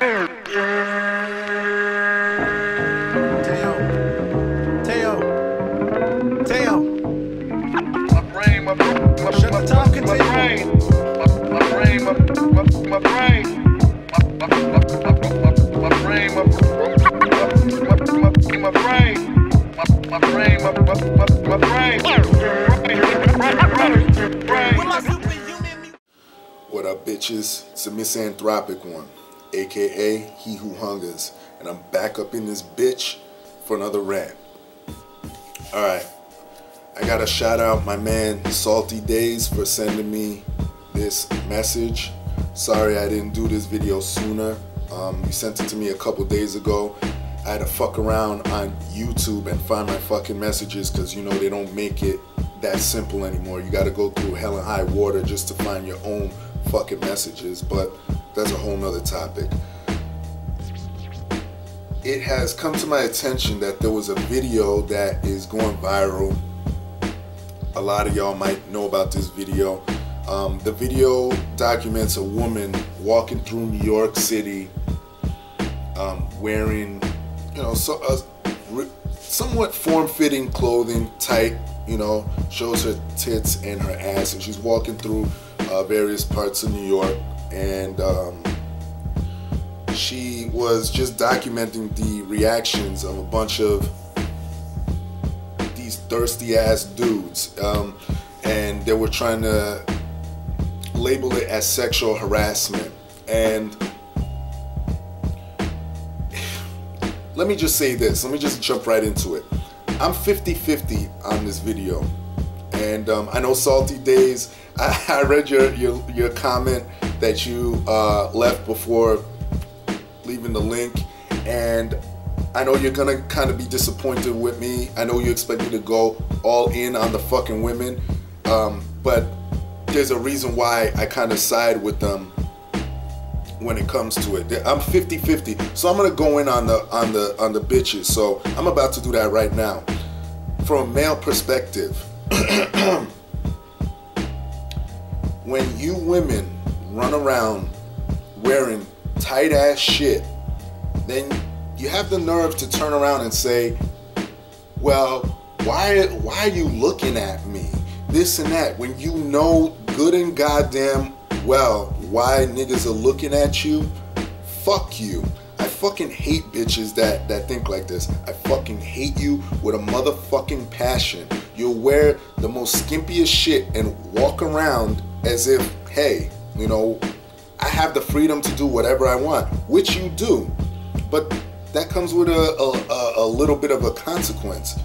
What up, bitches? It's a misanthropic one, aka He Who Hungers, and I'm back up in this bitch for another rant. Alright, I gotta shout out my man Salty Days for sending me this message. Sorry I didn't do this video sooner. You sent it to me a couple days ago. I had to fuck around on YouTube and find my fucking messages because you know they don't make it that simple anymore. You gotta go through hell and high water just to find your own fucking messages, but that's a whole nother topic. It has come to my attention that there was a video that is going viral. A lot of y'all might know about this video. The video documents a woman walking through New York City wearing, you know, somewhat form-fitting clothing, tight, you know, shows her tits and her ass, and she's walking through various parts of New York, and she was just documenting the reactions of a bunch of these thirsty ass dudes, and they were trying to label it as sexual harassment. And let me just say this, let me just jump right into it. I'm 50-50 on this video, and I know Salty Days, I read your comment that you left before leaving the link, and I know you're gonna kind of be disappointed with me. I know you expect me to go all in on the fucking women, but there's a reason why I kind of side with them when it comes to it. I'm 50-50, so I'm gonna go in on the bitches. So I'm about to do that right now. From a male perspective, when you women run around wearing tight ass shit, then you have the nerve to turn around and say, well, why are you looking at me? This and that, when you know good and goddamn well why niggas are looking at you. Fuck you. I fucking hate bitches that think like this. I fucking hate you with a motherfucking passion. You'll wear the most skimpiest shit and walk around as if, hey, you know, I have the freedom to do whatever I want, which you do, but that comes with a little bit of a consequence.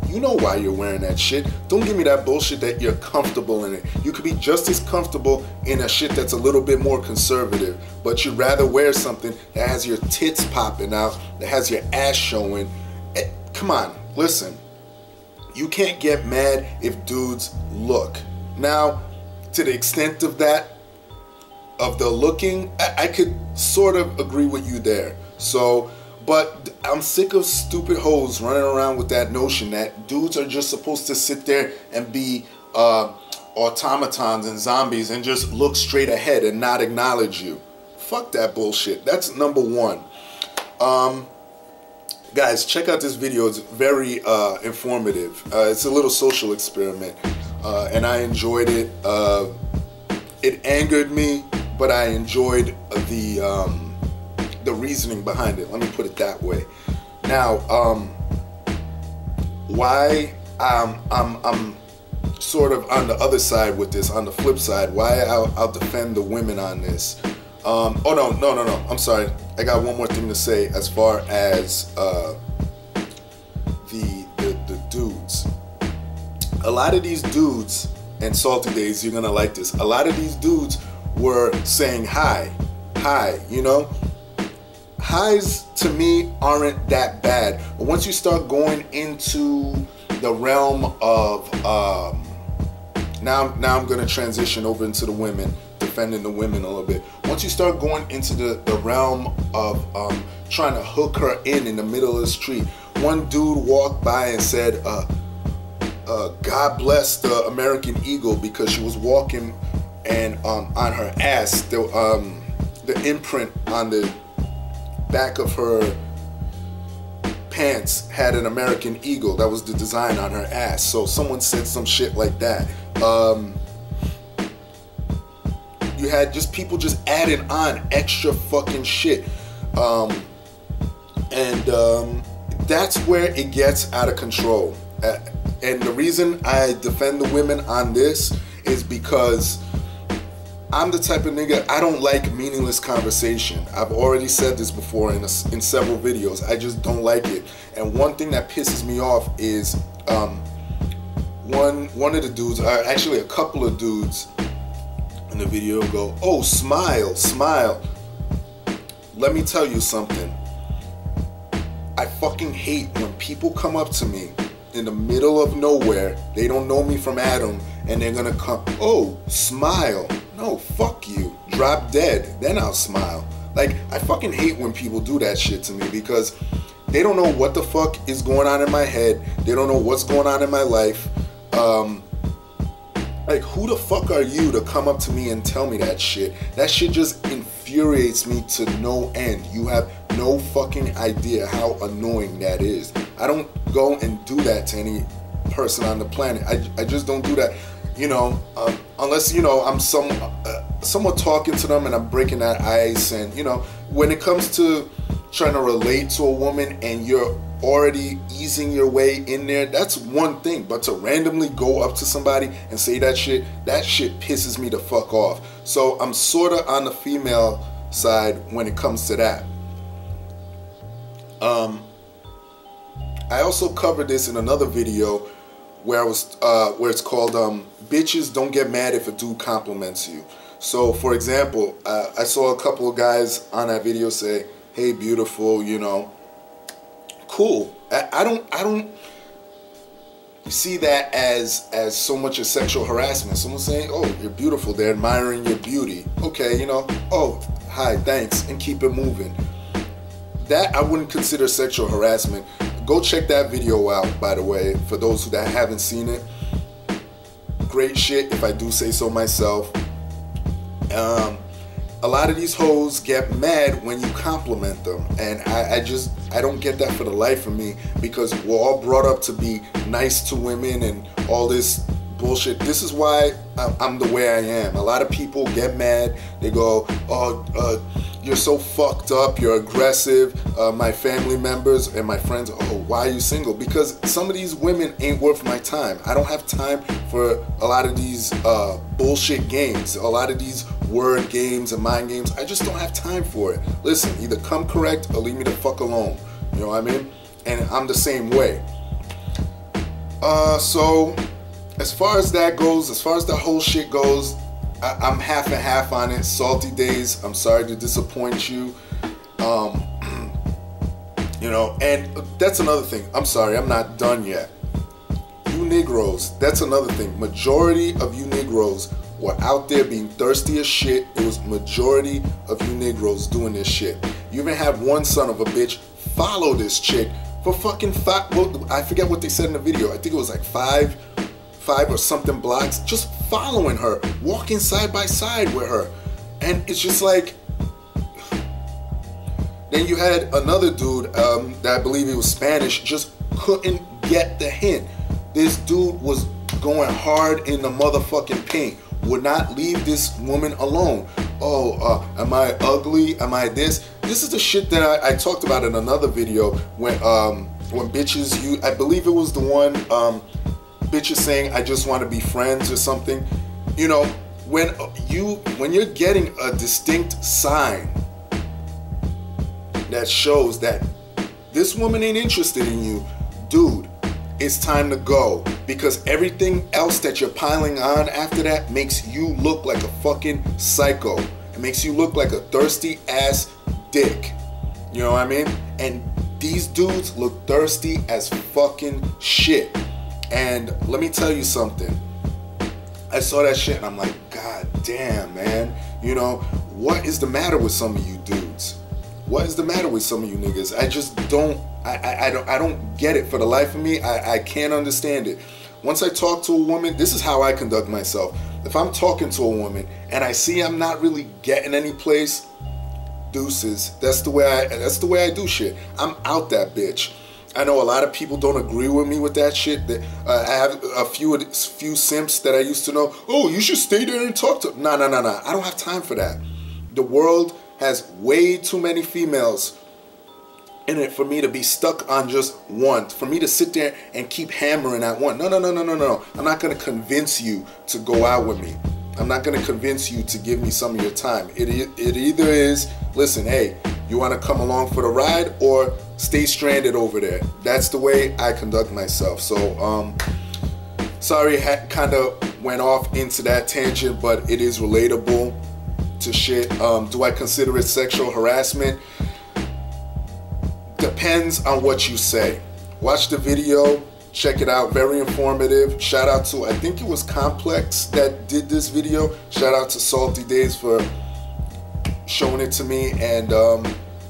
You know why you're wearing that shit. Don't give me that bullshit that you're comfortable in it. You could be just as comfortable in a shit that's a little bit more conservative, but you'd rather wear something that has your tits popping out, that has your ass showing. Come on, listen. You can't get mad if dudes look. Now, to the extent of that, of the looking, I could sort of agree with you there. So, but I'm sick of stupid hoes running around with that notion that dudes are just supposed to sit there and be automatons and zombies and just look straight ahead and not acknowledge you. Fuck that bullshit. That's number one. Guys, check out this video. It's very informative. It's a little social experiment, and I enjoyed it. It angered me, but I enjoyed the reasoning behind it. Let me put it that way. Now, why I'm sort of on the other side with this, on the flip side, why I'll defend the women on this. Oh no, I'm sorry. I got one more thing to say as far as the dudes. A lot of these dudes, and Salty Days, you're gonna like this. A lot of these dudes were saying hi, you know? Highs to me aren't that bad, but once you start going into the realm of now I'm going to transition over into the women, defending the women a little bit. Once you start going into the realm of trying to hook her in the middle of the street, one dude walked by and said, God bless the American Eagle, because she was walking and on her ass, the imprint on the back of her pants had an American eagle. That was the design on her ass. So someone said some shit like that. You had just people just adding on extra fucking shit. That's where it gets out of control. And the reason I defend the women on this is because I'm the type of nigga, I don't like meaningless conversation. I've already said this before in several videos. I just don't like it. And one thing that pisses me off is one of the dudes, actually a couple of dudes in the video go, oh, smile, smile. Let me tell you something. I fucking hate when people come up to me in the middle of nowhere, they don't know me from Adam, and they're gonna come, oh, smile. No, fuck you. Drop dead, then I'll smile. Like, I fucking hate when people do that shit to me because they don't know what the fuck is going on in my head. They don't know what's going on in my life. Like, who the fuck are you to come up to me and tell me that shit? That shit just infuriates me to no end. You have no fucking idea how annoying that is. I don't go and do that to any person on the planet. I just don't do that. You know, unless, you know, I'm somewhat talking to them and I'm breaking that ice. And, you know, when it comes to trying to relate to a woman and you're already easing your way in there, that's one thing. But to randomly go up to somebody and say that shit pisses me the fuck off. So I'm sort of on the female side when it comes to that. I also covered this in another video where it's called bitches don't get mad if a dude compliments you. So for example, I saw a couple of guys on that video say, hey, beautiful, you know, cool. I don't see that as so much as sexual harassment. Someone saying, oh, you're beautiful, they're admiring your beauty. Okay, you know, oh, hi, thanks, and keep it moving. That I wouldn't consider sexual harassment. Go check that video out, by the way, for those that haven't seen it. Great shit, if I do say so myself. A lot of these hoes get mad when you compliment them, and I don't get that for the life of me, because we're all brought up to be nice to women and all this bullshit. This is why I'm the way I am. A lot of people get mad. They go, oh, you're so fucked up, you're aggressive. My family members and my friends, oh, why are you single? Because some of these women ain't worth my time. I don't have time for a lot of these bullshit games, a lot of these word games and mind games. I just don't have time for it. Listen, either come correct or leave me the fuck alone. You know what I mean? And I'm the same way. So as far as that goes, as far as the whole shit goes, I'm half and half on it. Salty days, I'm sorry to disappoint you. You know, and that's another thing. I'm sorry, I'm not done yet. You Negroes, that's another thing. Majority of you Negroes were out there being thirsty as shit. It was majority of you Negroes doing this shit. You even have one son of a bitch follow this chick for fucking I forget what they said in the video. I think it was like five or something blocks, just following her, walking side by side with her. And it's just like, then you had another dude that I believe he was Spanish, just couldn't get the hint. This dude was going hard in the motherfucking paint, would not leave this woman alone. Oh, am I ugly? Am I this? This is the shit that I talked about in another video when bitches, I believe it was the one, bitches saying, I just want to be friends or something. You know, when you're getting a distinct sign that shows that this woman ain't interested in you, dude, it's time to go, because everything else that you're piling on after that makes you look like a fucking psycho. It makes you look like a thirsty ass dick. You know what I mean? And these dudes look thirsty as fucking shit. And let me tell you something. I saw that shit and I'm like, God damn, man. You know, what is the matter with some of you dudes? What is the matter with some of you niggas? I just don't, I don't get it for the life of me. I can't understand it. Once I talk to a woman, this is how I conduct myself. If I'm talking to a woman and I see I'm not really getting any place, deuces. That's the way I do shit. I'm out that bitch. I know a lot of people don't agree with me with that shit. I have a few simps that I used to know. Oh, you should stay there and talk to. Nah. I don't have time for that. The world has way too many females in it for me to be stuck on just one. For me to sit there and keep hammering at one. No. I'm not gonna convince you to go out with me. I'm not gonna convince you to give me some of your time. It either is, listen, hey, you wanna come along for the ride, or stay stranded over there. That's the way I conduct myself. So, sorry, kind of went off into that tangent, but it is relatable to shit. Do I consider it sexual harassment? Depends on what you say. Watch the video, check it out, very informative. Shout out to, I think it was Complex that did this video. Shout out to Salty Days for showing it to me. And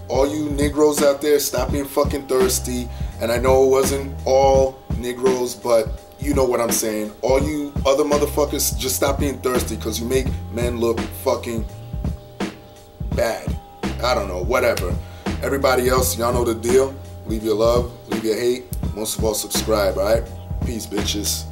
all you Negroes out there, stop being fucking thirsty. And I know it wasn't all Negroes, but you know what I'm saying. All you other motherfuckers, just stop being thirsty, because you make men look fucking bad. I don't know, whatever. Everybody else, y'all know the deal. Leave your love, leave your hate. Most of all, subscribe, alright? Peace, bitches.